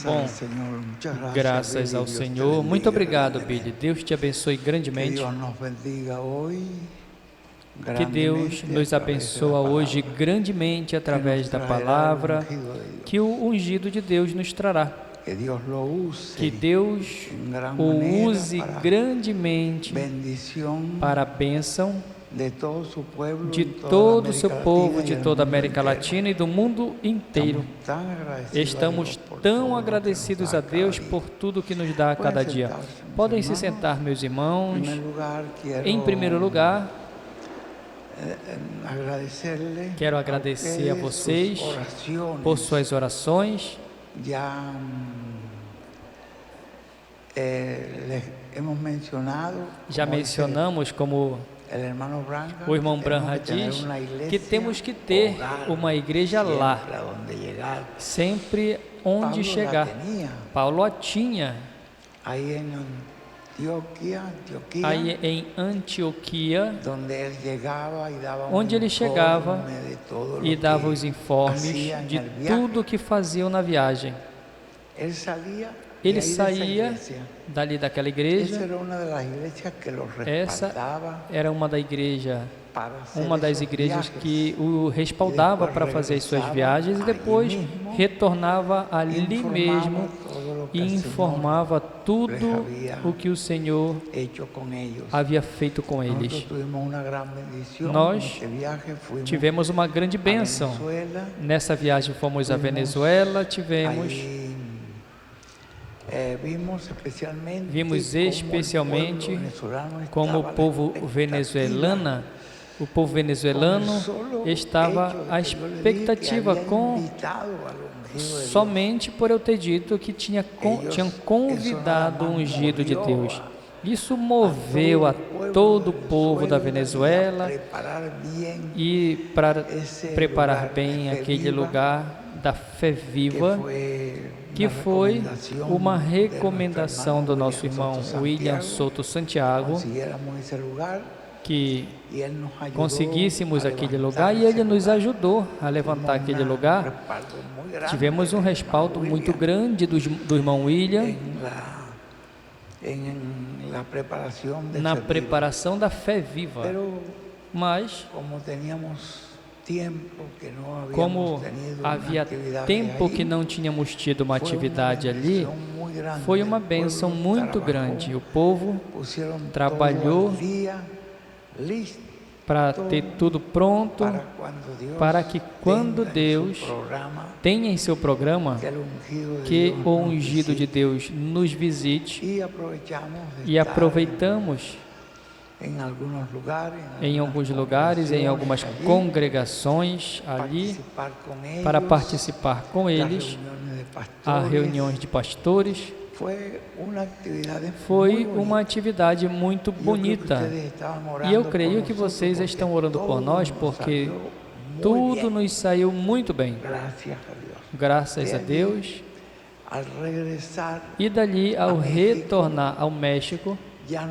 Bom, graças ao Senhor. Muito obrigado, Billy. Deus te abençoe grandemente. Que Deus nos abençoe hoje grandemente através da palavra que o ungido de Deus nos trará. Que Deus o use grandemente para a bênção de todo o seu povo, de toda a América Latina e do mundo inteiro. Estamos tão agradecidos a Deus por tudo que nos dá a cada dia. Podem se sentar, meus irmãos. Em primeiro lugar, quero agradecer a vocês por suas orações. Já mencionamos, como o irmão Branham diz, que temos que ter uma igreja lá, sempre onde chegar. Paulo a tinha. Aí em Antioquia, onde ele chegava e dava os informes de tudo o que faziam na viagem. Ele saía dali daquela igreja. Essa era uma das igrejas que o respaldava para fazer as suas viagens, e depois retornava ali mesmo e informava tudo o que o Senhor havia feito com eles. Nós tivemos uma grande bênção. Nessa viagem fomos à Venezuela, vimos especialmente como o povo venezuelano estava à expectativa, somente por eu ter dito que tinham convidado o ungido de Deus. Isso moveu a todo o povo da Venezuela e para preparar bem aquele lugar da fé viva, que foi uma recomendação do nosso irmão William Soto Santiago, que conseguíssemos aquele lugar, e ele nos ajudou a levantar aquele lugar. Tivemos um respaldo muito grande do irmão William na preparação da fé viva. Mas, como havia tempo que não tínhamos tido uma atividade ali, foi uma bênção muito grande. O povo trabalhou para ter tudo pronto, para que quando Deus tenha em seu programa que o ungido de Deus nos visite, e aproveitamos em alguns lugares, em algumas congregações ali, para participar com eles a reuniões de pastores. Foi uma atividade muito bonita, e eu creio que vocês estão orando por nós, porque tudo nos saiu muito bem, graças a Deus. E dali, ao retornar ao México, já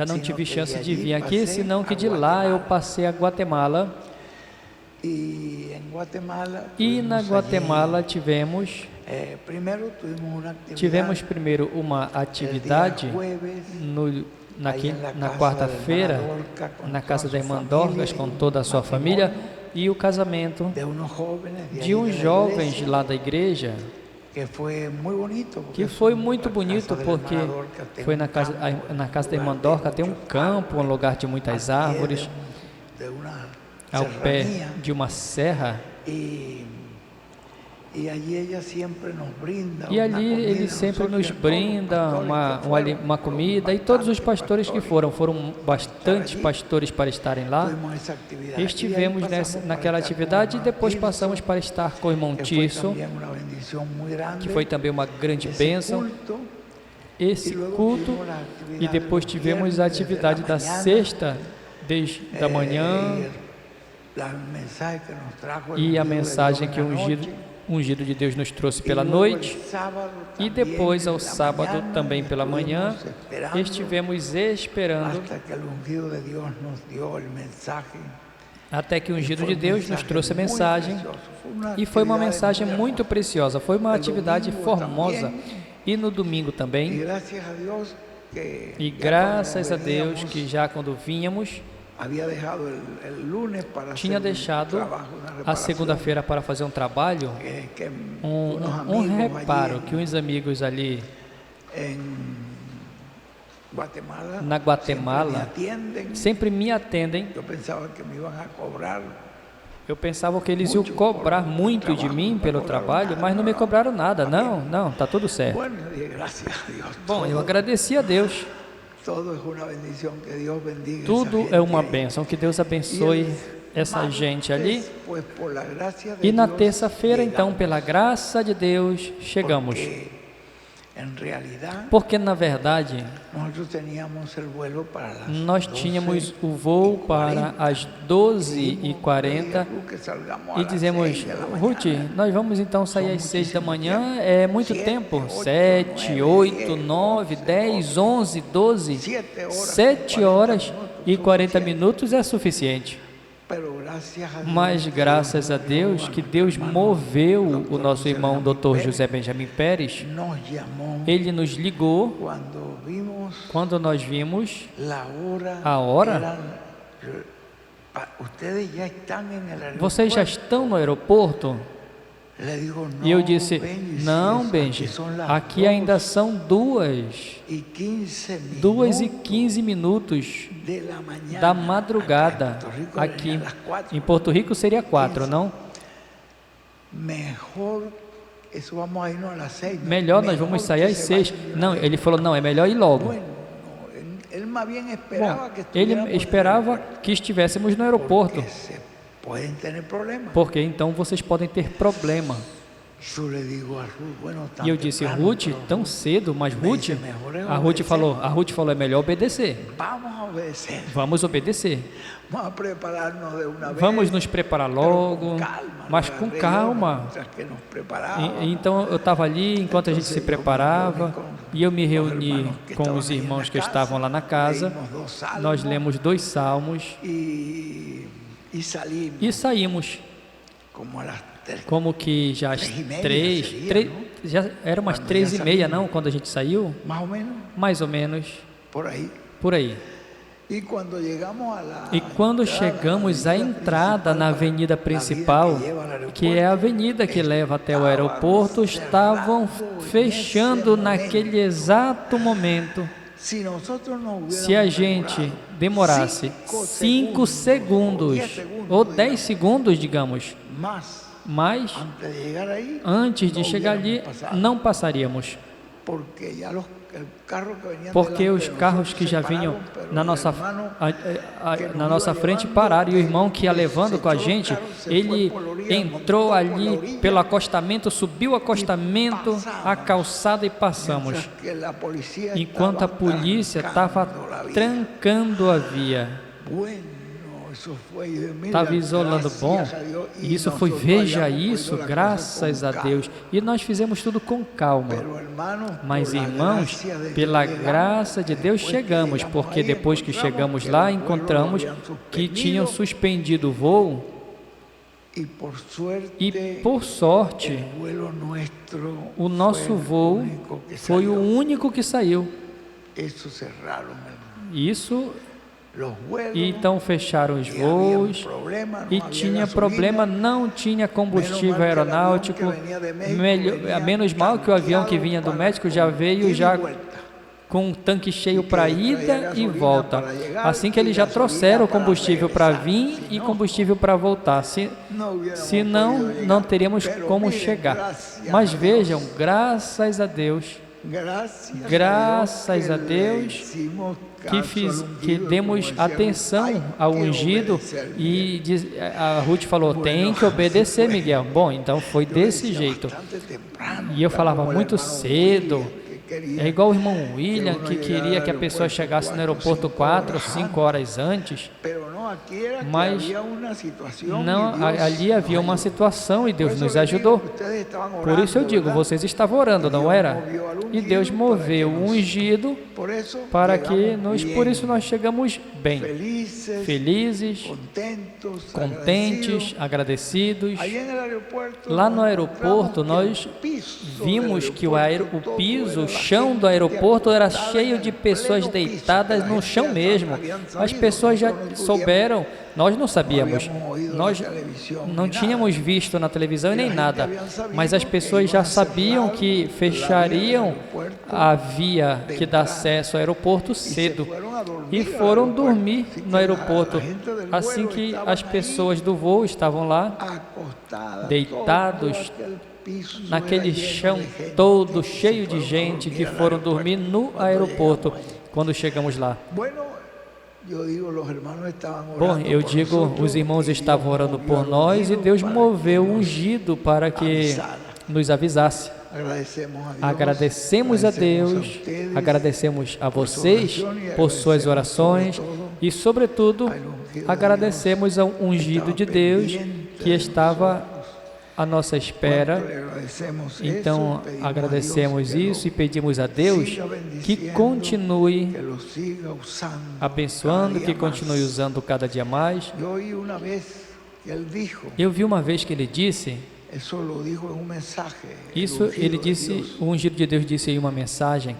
não tive chance de vir aqui, senão que de lá eu passei a Guatemala. E na Guatemala tivemos primeiro uma atividade na quarta-feira, na casa da irmã Dorcas, com toda a sua família, e o casamento de uns jovens lá da igreja, que foi muito bonito, porque foi na casa da irmã Dorcas. Tem um campo, um lugar de muitas árvores, ao pé de uma serra, e ali ele sempre nos brinda uma comida, e todos os pastores que foram bastantes pastores para estarem lá. Estivemos naquela atividade, e depois passamos para estar com o irmão Tirso, que foi também uma grande bênção, esse culto, e depois tivemos a atividade da sexta, desde a manhã, e a mensagem que o ungido de Deus nos trouxe pela noite, e depois ao sábado também pela manhã estivemos esperando Até que o ungido de Deus nos trouxe a mensagem, e foi uma mensagem muito preciosa, foi uma atividade formosa. E no domingo também, e graças a Deus que já quando vínhamos, tinha deixado a segunda-feira para fazer um trabalho, um reparo que uns amigos ali na Guatemala sempre me atendem. Eu pensava que eles iam cobrar muito de mim pelo trabalho, mas não me cobraram nada. Não, está tudo certo. Bom, eu agradeci a Deus. Tudo é uma bênção, que Deus abençoe essa gente ali. E na terça-feira, então, pela graça de Deus, chegamos. Porque, na verdade, nós tínhamos o voo para as 12h40 e dizemos, Ruth, nós vamos então sair às 6 da manhã, é muito tempo, 7, 8, 9, 10, 11, 12, 7 horas e 40 minutos é suficiente. Mas graças a Deus, que Deus moveu o nosso irmão Dr. José Benjamin Pérez. Ele nos ligou quando nós vimos a hora. Vocês já estão no aeroporto? E eu disse, não, Benji, aqui ainda são 2h15 da madrugada. Aqui em Porto Rico seria 4, não? Melhor nós vamos sair às 6. Não, ele falou, não, é melhor ir logo. Bom, ele esperava que estivéssemos no aeroporto, porque então vocês podem ter problema. E eu disse, Ruth, tão cedo, mas Ruth, a Ruth falou, é melhor obedecer. Vamos obedecer. Vamos nos preparar logo, mas com calma. Então eu estava ali enquanto a gente se preparava, e eu me reuni com os irmãos que estavam lá na casa. Nós lemos 2 salmos e saímos. Como que já às 3, já era umas 3h30, não, quando a gente saiu? Mais ou menos, por aí. E quando chegamos à entrada na avenida principal, que é a avenida que leva até o aeroporto, estavam fechando naquele exato momento. Se a gente demorasse 5 segundos, ou 10 segundos, digamos, mas antes de chegar ali, não passaríamos. Porque os carros que já vinham na nossa frente pararam, e o irmão que ia levando com a gente, ele entrou ali pelo acostamento, subiu o acostamento, a calçada, e passamos. Enquanto a polícia estava trancando a via. Estava isolando. Bom, isso foi, veja isso, graças a Deus. E nós fizemos tudo com calma. Mas, irmãos, pela graça de Deus chegamos, porque depois que chegamos lá, encontramos que tinham suspendido o voo. E por sorte, o nosso voo foi o único que saiu. Isso. E então fecharam os voos, e tinha problema, não tinha combustível aeronáutico. Menos mal que o avião que vinha do México já veio com um tanque cheio para ida e volta. Assim que eles já trouxeram combustível para vir e combustível para voltar. Senão, não teríamos como chegar. Mas vejam, graças a Deus, que demos atenção ao ungido, e a Ruth falou, tem que obedecer, Miguel. Bom, então foi desse jeito. E eu falava muito cedo. É igual o irmão William, que queria que a pessoa chegasse no aeroporto 4 ou 5 horas antes. Mas não, ali havia uma situação e Deus nos ajudou. Por isso eu digo, vocês estavam orando, não era? E Deus moveu o ungido para que por isso nós chegamos bem, felizes, contentes, agradecidos. Lá no aeroporto nós vimos que o piso, o chão do aeroporto era cheio de pessoas deitadas no chão mesmo. As pessoas já souberam, nós não sabíamos, nós não tínhamos visto na televisão e nem nada, mas as pessoas já sabiam que fechariam a via que dá acesso ao aeroporto cedo e foram dormir no aeroporto. Assim que as pessoas do voo estavam lá, deitados naquele chão todo cheio de gente que foram dormir no aeroporto quando chegamos lá. Bom, eu digo, os irmãos estavam orando por nós e Deus moveu o ungido para que nos avisasse. Agradecemos a Deus, agradecemos a vocês por suas orações e, sobretudo, agradecemos ao ungido de Deus que estava à nossa espera. Então, agradecemos isso e pedimos a Deus que continue abençoando, que continue usando cada dia mais. Eu vi uma vez que ele disse, o ungido de Deus disse em uma mensagem,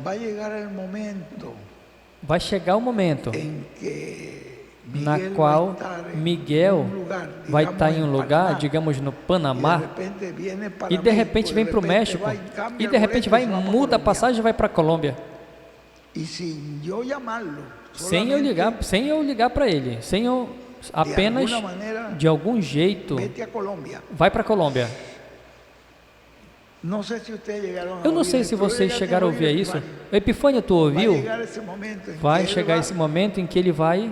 vai chegar o momento na qual Miguel vai estar em um lugar, digamos no Panamá, e de repente vem para o México, e de repente muda a passagem e vai para a Colômbia. Sem eu ligar para ele, apenas de algum jeito, vai para a Colômbia. Eu não sei se vocês chegaram a ouvir isso. Epifânio, tu ouviu? Vai chegar esse momento em que ele vai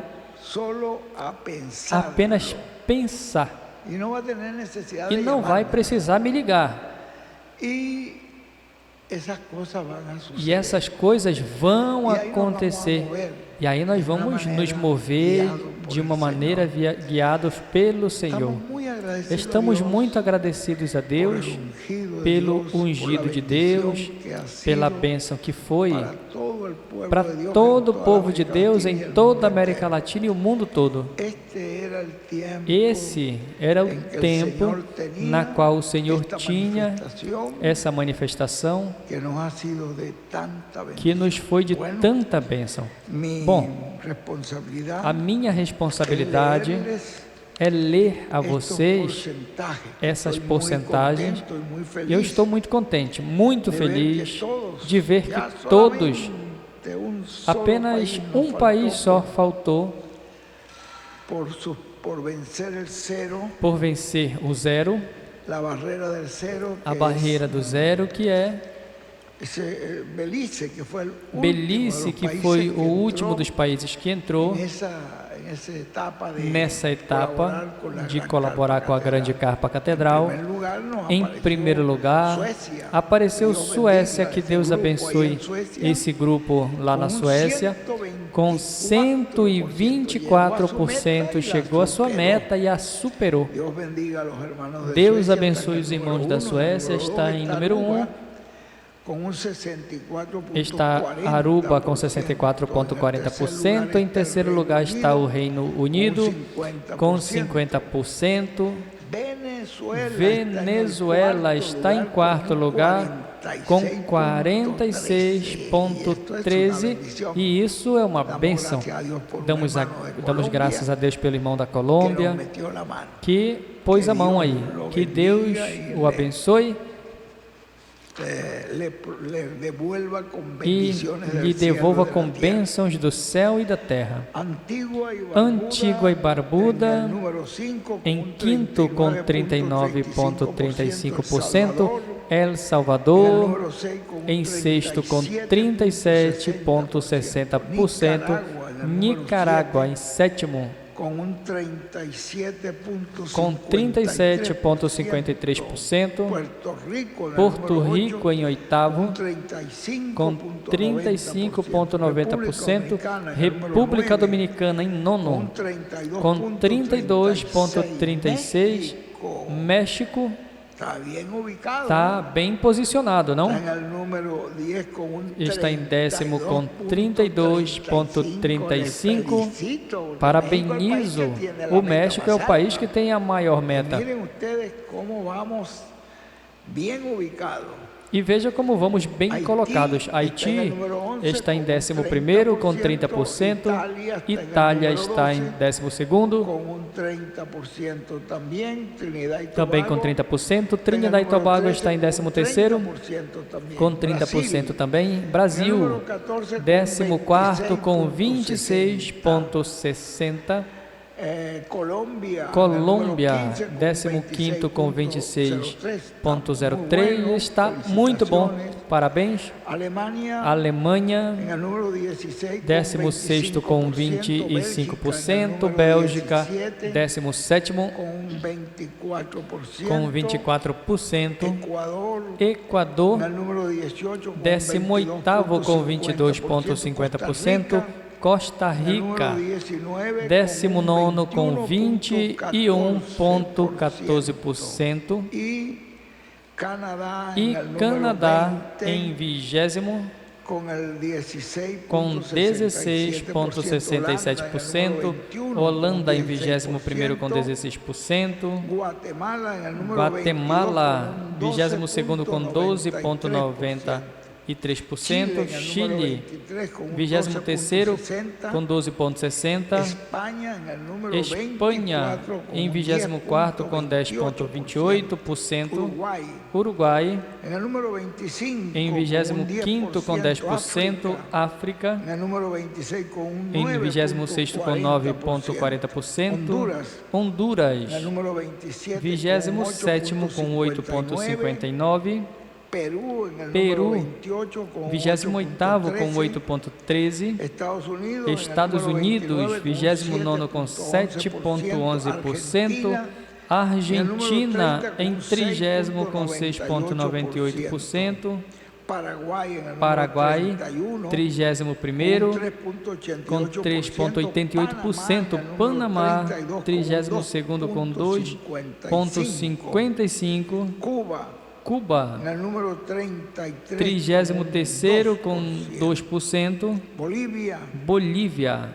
apenas pensar e não vai precisar me ligar. E essas coisas vão acontecer. E aí nós vamos nos mover de uma maneira guiados pelo Senhor. Estamos muito agradecidos a Deus pelo ungido de Deus, pela bênção que foi para todo o povo de Deus em toda a América Latina e o mundo todo. Esse era o tempo na qual o Senhor tinha essa manifestação que nos foi de tanta bênção. Bom, a minha responsabilidade é ler a vocês essas porcentagens. Eu estou muito contente, muito feliz de ver que todos, apenas um país só faltou por vencer o zero, a barreira do zero, que é Belize, que foi o último dos países que entrou nessa etapa de colaborar com a grande carpa catedral. Em primeiro lugar, apareceu Suécia, que Deus abençoe esse grupo lá na Suécia, com 124% chegou à sua meta e a superou. Deus abençoe os irmãos da Suécia, está em número 1. Está Aruba com 64,40%. Em terceiro lugar está o Reino Unido com 50%. Venezuela está em quarto lugar com 46,13%. E isso é uma bênção. Damos graças a Deus pelo irmão da Colômbia que pôs a mão aí. Que Deus o abençoe e lhe devolva com bênçãos do céu e da terra. Antigua e Barbuda em quinto com 39,35%. El Salvador em sexto com 37,60%. Nicarágua em sétimo com 37,53%, Porto Rico em oitavo, com 35,90%, República Dominicana em nono, com 32,36%, México está bem posicionado, não? Está em décimo com 32,35%. Parabenizo. O México é o país que tem a maior meta. E veja como vamos bem colocados. Haiti está em 11º com 30%, Itália está em 12º, também com 30%, Trinidad e Tobago está em 13º, com 30% também, Brasil, 14º com 26,60%, Colômbia, 15º com 26,03%, está muito bom, parabéns. Alemanha, 16º com 25%, Bélgica, 17º com 24%, Equador, 18º com 22,50%, Costa Rica, 19º com 21,14%, e Canadá em 20º com 16,67%, Holanda em 21º com 16%, Guatemala 22º com 12,93%, Chile 23º com 12,60%, Espanha em 24º com 10,28%, Uruguai em 25º com 10%, África em 26º com 9,40%, Honduras 27º com 8,59%, Peru, 28º com 8,13%, Estados Unidos, 29º com 7,11%, Argentina em 30º com 6,98%, Paraguai, 31º com 3,88%, Panamá, 32º com 2,55%, Cuba, 33º com 2%, Bolívia,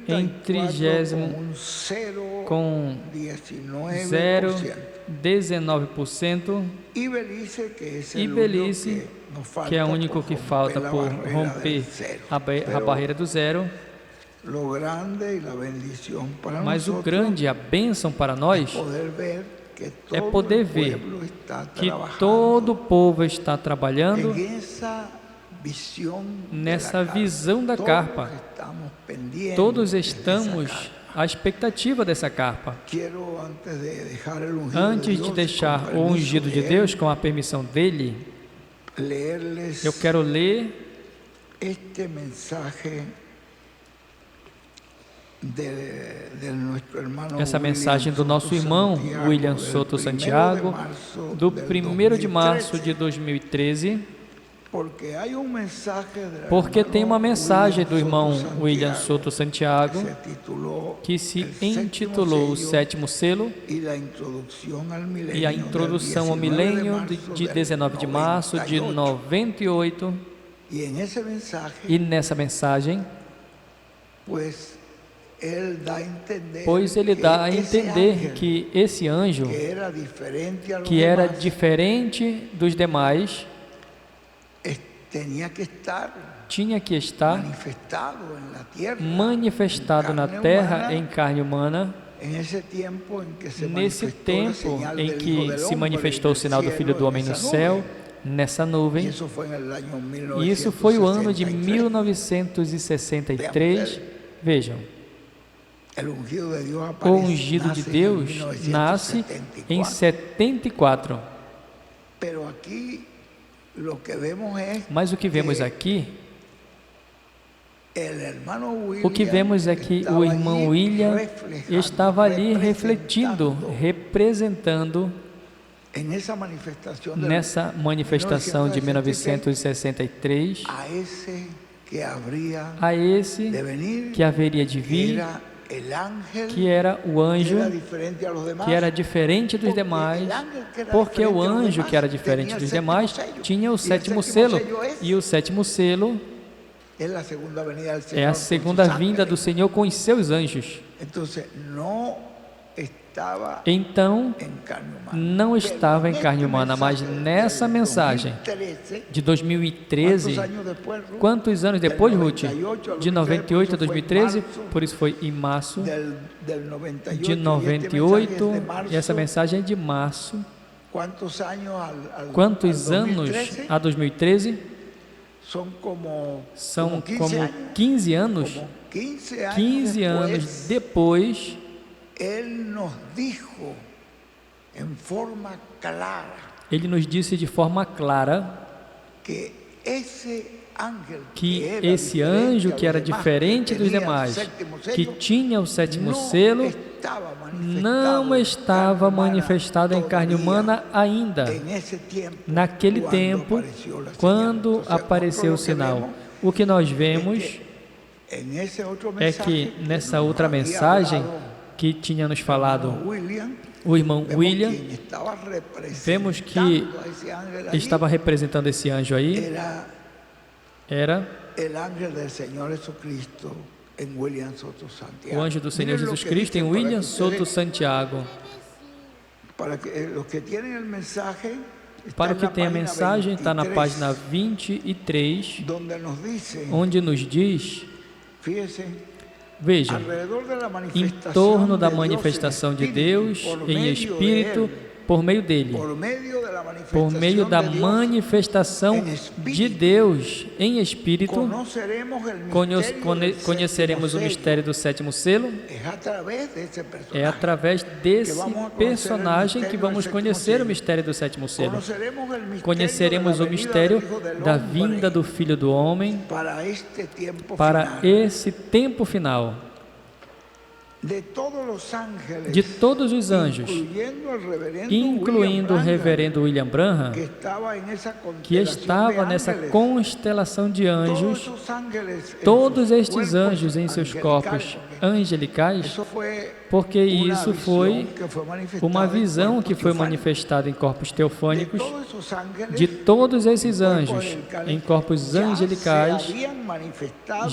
em 30º com 0,19%, e Belize, que é o único que falta por romper a barreira do zero. Mas o grande, a bênção para nós, é poder ver que todo o povo está trabalhando nessa visão da carpa. Todos estamos à expectativa dessa carpa. Antes de deixar o ungido de Deus, com a permissão dele, eu quero ler essa mensagem do nosso irmão William Soto Santiago, do 1º de março de 2013, porque tem uma mensagem do irmão William Soto Santiago que se intitulou O Sétimo Selo e a Introdução ao Milênio, de 19 de março de 98, e nessa mensagem, pois ele dá a entender que esse anjo, que era diferente dos demais, tinha que estar manifestado na terra em carne humana, nesse tempo em que se manifestou o sinal do Filho do Homem no céu, nessa nuvem. E isso foi o ano de 1963. Vejam, o ungido de Deus nasce em 74. Mas o que vemos aqui O que vemos é que o irmão William estava ali refletindo, representando nessa manifestação de 1963 a esse que haveria de vir, que era o anjo, que era diferente dos demais, porque o anjo que era diferente dos demais tinha o sétimo selo, e o sétimo selo é a segunda vinda do Senhor com os seus anjos. Então, não estava em carne humana, mas nessa mensagem de 2013, quantos anos depois, Ruth? De 98 a 2013, por isso foi em março de 98, e essa mensagem é de março. Quantos anos a 2013? São como 15 anos. 15 anos depois, ele nos disse de forma clara que esse anjo que era diferente dos demais, que tinha o sétimo selo, não estava manifestado em carne humana ainda, naquele tempo, quando apareceu o sinal. O que nós vemos é que nessa outra mensagem que tinha nos falado o irmão William, vemos que estava representando esse anjo aí, era o anjo do Senhor Jesus Cristo em William Soto Santiago. Para o que tem a mensagem, está na página 23, onde nos diz, veja, em torno da manifestação de Deus em Espírito, por meio dele, por meio da manifestação de Deus em Espírito, conheceremos o mistério do sétimo selo. É através desse personagem que vamos conhecer o mistério do sétimo selo. Conheceremos o mistério da vinda do Filho do Homem para esse tempo final. De todos os anjos, incluindo o reverendo William Branham, que estava nessa constelação de anjos, todos estes anjos em seus corpos angelicais, porque isso foi uma visão que foi manifestada em corpos teofânicos, de todos esses anjos em corpos angelicais,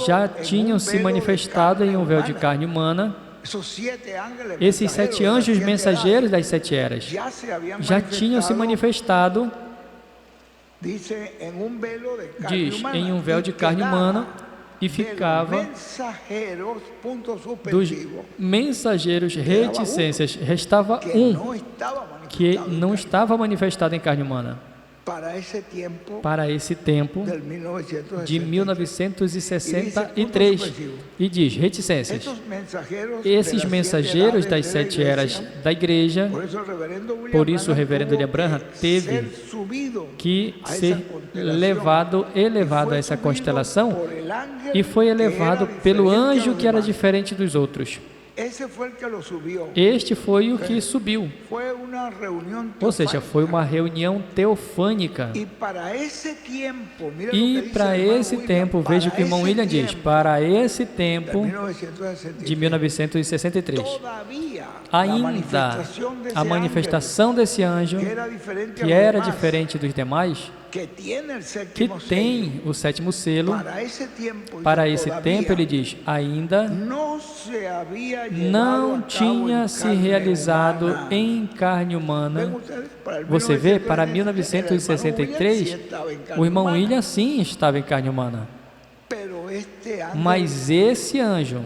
já tinham se manifestado em um véu de carne humana. Esses 7 anjos mensageiros das 7 eras já tinham se manifestado, diz, em um véu de carne humana, e ficava dos mensageiros reticências. Restava um que não estava manifestado em carne humana. Para esse tempo de 1963, e diz, reticências. Esses mensageiros das 7 eras da igreja, por isso o reverendo William Branham teve que ser elevado a essa constelação, e foi elevado pelo anjo que era diferente dos outros. Este foi o que subiu, ou seja, foi uma reunião teofânica. E para esse tempo, veja o que o irmão William diz, para esse tempo de 1963, ainda a manifestação desse anjo, que era diferente dos demais, que tem o sétimo selo, para esse tempo, ele diz, ainda não tinha se realizado em carne humana. Você vê, para 1963, o irmão William sim estava em carne humana. Mas esse anjo,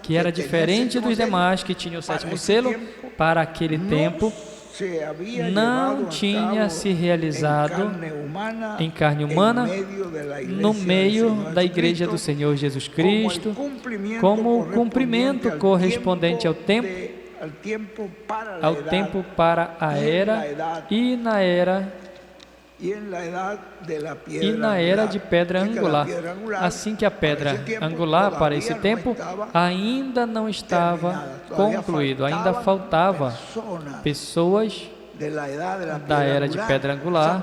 que era diferente dos demais, que tinha o sétimo selo, para aquele tempo, não tinha se realizado em carne humana no meio da Igreja do Senhor Jesus Cristo, como cumprimento correspondente ao tempo para a era, e na era e na era de pedra angular. Assim que a pedra angular, para esse tempo, ainda não estava concluído, ainda faltava pessoas da era de pedra angular.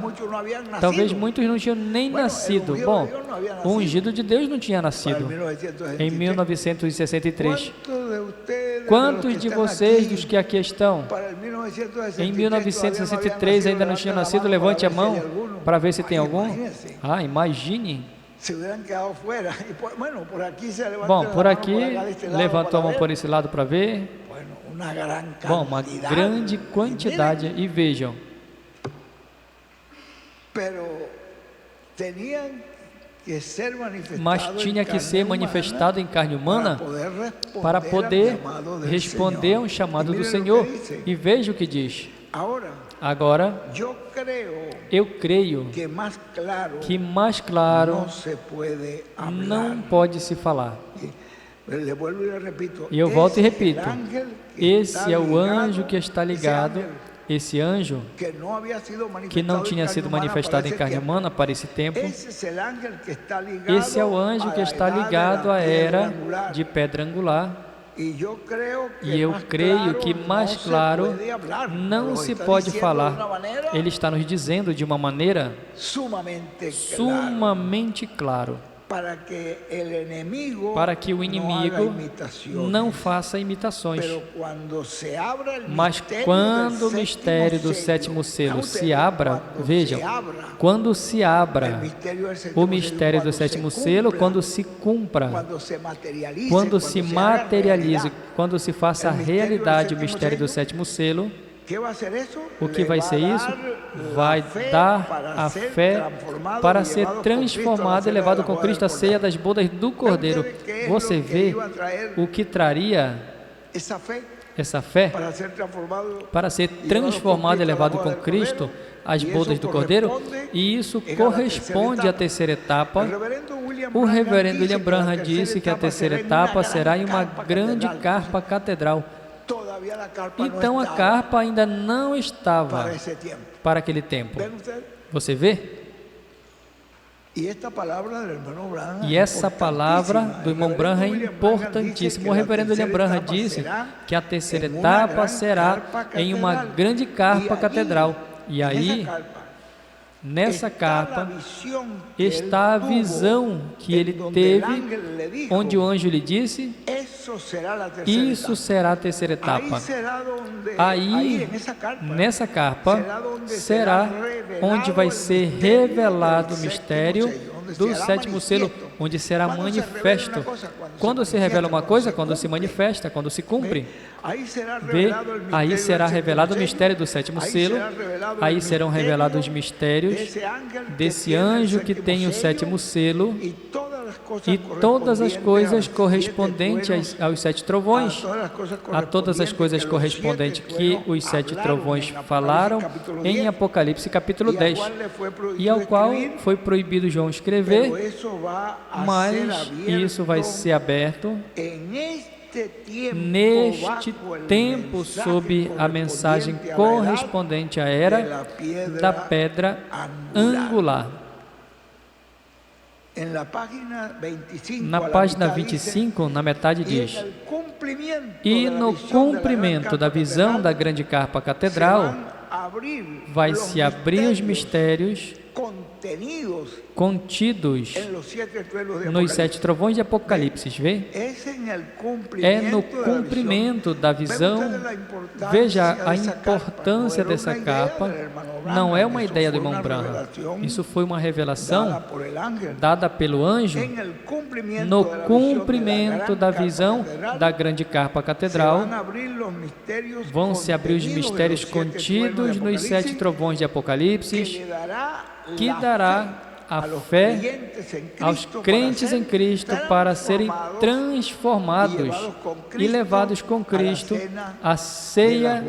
Talvez muitos não tinham nem nascido. Bom, o ungido de Deus não tinha nascido em 1963. Quantos de vocês, dos que aqui estão, em 1963 ainda não tinham nascido? Levante a mão para ver se tem algum. Ah, imagine. Bom, por aqui, levantou a mão por esse lado para ver. Bom, uma grande quantidade. E vejam, mas tinha que ser manifestado em carne humana para poder responder a um chamado do Senhor. E veja o que diz. Agora, eu creio que mais claro não pode se falar. E eu volto e repito, esse é o anjo que está ligado, esse anjo que não tinha sido manifestado em carne humana para esse tempo, esse é o anjo que está ligado à era de pedra angular. E eu creio que mais claro não se pode falar. Ele está nos dizendo de uma maneira sumamente claro, para que o inimigo não faça imitações. Mas quando o mistério do sétimo selo se abra, vejam, quando se abra o mistério do sétimo selo, quando se cumpra, quando se materialize, quando se faça a realidade o mistério do sétimo selo, o que vai ser isso? Vai dar a fé para ser transformado e levado com Cristo à ceia das bodas do Cordeiro. Você vê o que traria essa fé para ser transformado e levado com Cristo às bodas do Cordeiro? E isso corresponde à terceira etapa. O reverendo William Branham disse que a terceira etapa será em uma grande carpa catedral. Então a carpa ainda não estava para aquele tempo. Você vê? E essa palavra do irmão Branham é importantíssima. O reverendo William Branham disse que a terceira etapa será em uma grande carpa catedral. E aí, nessa carpa, está a visão que ele teve, onde o anjo lhe disse: isso será a terceira etapa. Aí, nessa carpa, será onde vai ser revelado o mistério do sétimo selo, onde será manifesto. Quando se revela uma coisa, quando se manifesta, quando se cumpre. Vê, aí será revelado o mistério do sétimo selo, aí serão revelados os mistérios desse anjo que tem o sétimo selo e todas as coisas correspondentes aos 7 trovões, a todas as coisas correspondentes que os 7 trovões falaram em Apocalipse capítulo 10, e ao qual foi proibido João escrever, mas isso vai ser aberto neste tempo sob a mensagem correspondente à era da pedra angular. Na página 25, na metade diz: e no cumprimento da visão da grande carpa catedral, vai se abrir os mistérios contidos nos 7 trovões de Apocalipse, vê? É no cumprimento da visão. Veja a importância dessa capa. Não é uma ideia do irmão Branham. Isso foi uma revelação dada pelo anjo. No cumprimento da visão da grande carpa catedral, vão se abrir os mistérios contidos nos 7 trovões de Apocalipse, que dará a fé aos crentes em Cristo para serem transformados e levados com Cristo à ceia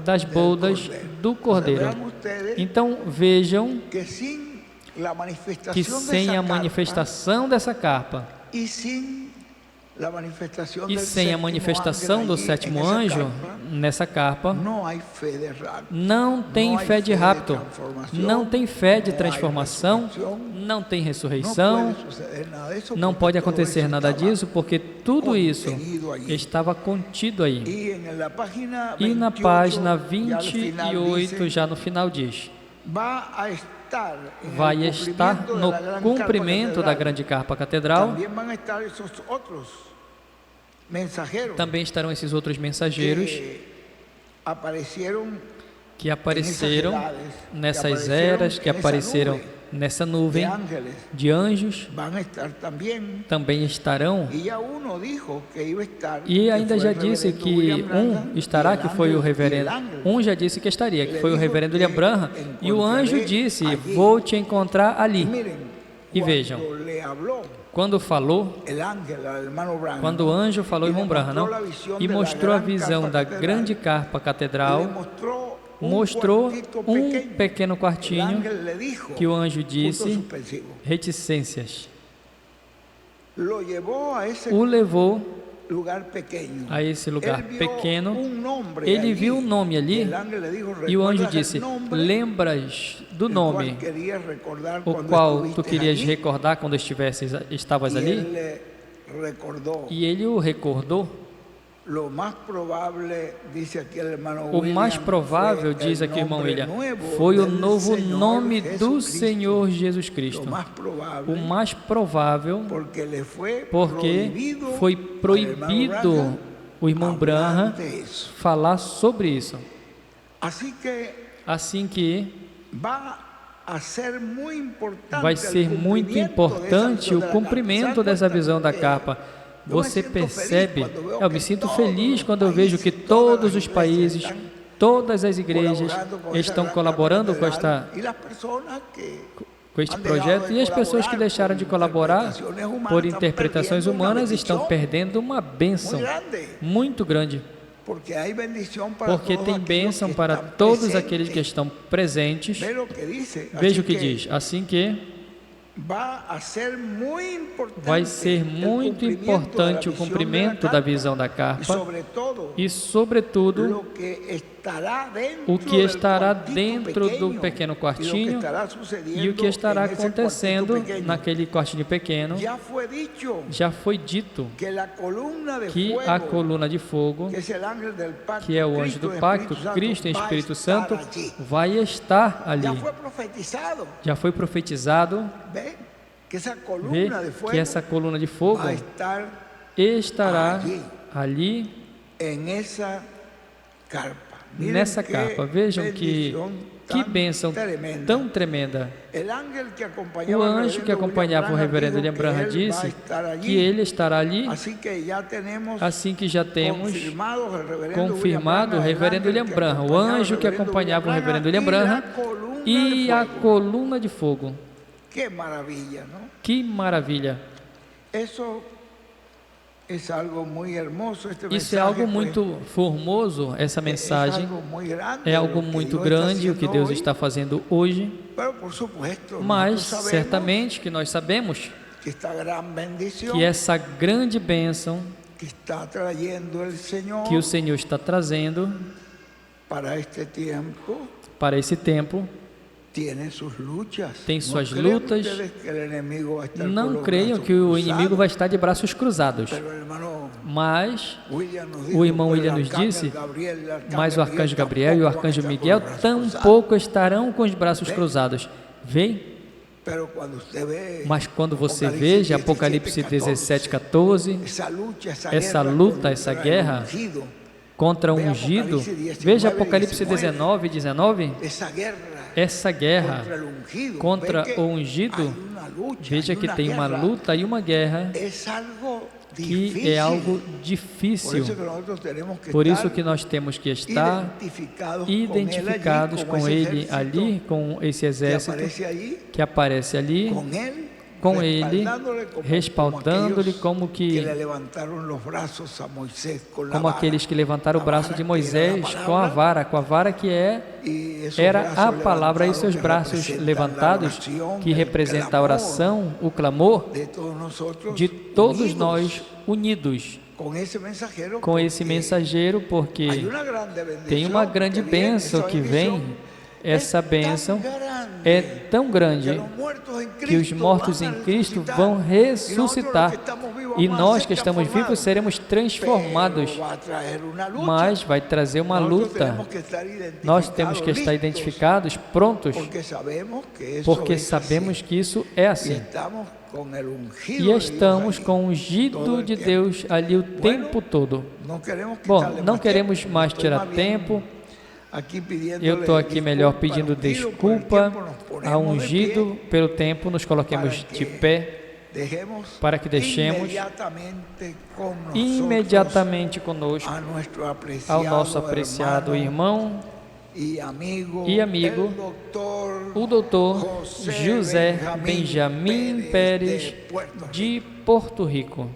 das bodas do Cordeiro. Então vejam que sem a manifestação dessa carpa E sem a manifestação do sétimo anjo, nessa carpa, não tem fé de rapto, não tem fé de transformação, não tem ressurreição, não pode acontecer nada disso, porque tudo isso estava contido aí. E na página 28, já no final diz: vai estar no cumprimento da grande carpa catedral. Também estarão esses outros mensageiros que apareceram nessas eras, que apareceram nessa nuvem de anjos, também estarão. E ainda já disse que um estará, que foi o reverendo. Um já disse que estaria, que foi o reverendo William Branham. E o anjo disse: vou te encontrar ali. E vejam, quando o anjo falou, irmão Branham, e mostrou a visão da grande carpa catedral, mostrou um pequeno quartinho que o anjo disse, reticências. O levou a esse lugar pequeno. Ele viu um nome ali e o anjo disse: lembras do nome o qual tu querias recordar quando estavas ali? E ele o recordou. O mais provável, diz aqui o irmão William, foi o novo nome do Senhor Jesus Cristo. O mais provável, porque foi proibido o irmão Branham falar sobre isso. Assim que vai ser muito importante o cumprimento dessa visão da capa. Você percebe? Eu me sinto feliz quando eu vejo que todos os países, todas as igrejas estão colaborando com este projeto, e as pessoas que deixaram de colaborar por interpretações humanas estão perdendo uma bênção muito grande. Porque tem bênção para todos aqueles que estão presentes. Veja o que diz: assim que vai ser muito importante o cumprimento da visão da carpa e, sobretudo, o que estará dentro do pequeno quartinho e o que estará acontecendo naquele quartinho pequeno. Já foi dito que a coluna de fogo, que é o anjo do pacto, Cristo em Espírito Santo, vai estar ali. Já foi profetizado. Vê que essa coluna de fogo estará ali nessa carpa. Vejam que bênção tão tremenda. O anjo que acompanhava o reverendo William Branham disse que ele estará ali. Assim que já temos confirmado o reverendo William Branham, o anjo que acompanhava o reverendo William Branham e a coluna de fogo. Que maravilha, não? Que maravilha! Isso é algo muito formoso, essa mensagem. É algo muito grande o que Deus está fazendo hoje. Mas, certamente, que nós sabemos que essa grande bênção que o Senhor está trazendo para esse tempo, tem suas lutas. Não creiam que o inimigo vai estar de braços cruzados. Mas o irmão William nos disse, mas o arcanjo Gabriel e o arcanjo Miguel tampouco estarão com os braços cruzados. Vem? Mas quando você veja Apocalipse 17:14, essa luta, essa guerra contra o ungido, veja Apocalipse 19:19, essa guerra contra o ungido, veja que tem uma luta e uma guerra que é algo difícil. Por isso que nós temos que estar identificados com ele ali, com esse exército que aparece ali, com ele, respaldando-lhe como aqueles que levantaram o braço de Moisés com a vara que era a palavra, e seus braços levantados, que representa a oração, o clamor de todos nós unidos com esse mensageiro, porque tem uma grande bênção que vem. Essa bênção é tão grande que os mortos em Cristo vão ressuscitar, e nós que estamos vivos seremos transformados, mas vai trazer uma luta. Nós temos que estar identificados, prontos, porque sabemos que isso é assim. E estamos com o ungido de Deus ali o tempo todo. Bom, não queremos mais tirar tempo. Eu estou aqui melhor pedindo desculpa ao ungido pelo tempo. Nos coloquemos de pé para que deixemos imediatamente conosco ao nosso apreciado irmão e amigo, o doutor José Benjamin Pérez, de Porto Rico.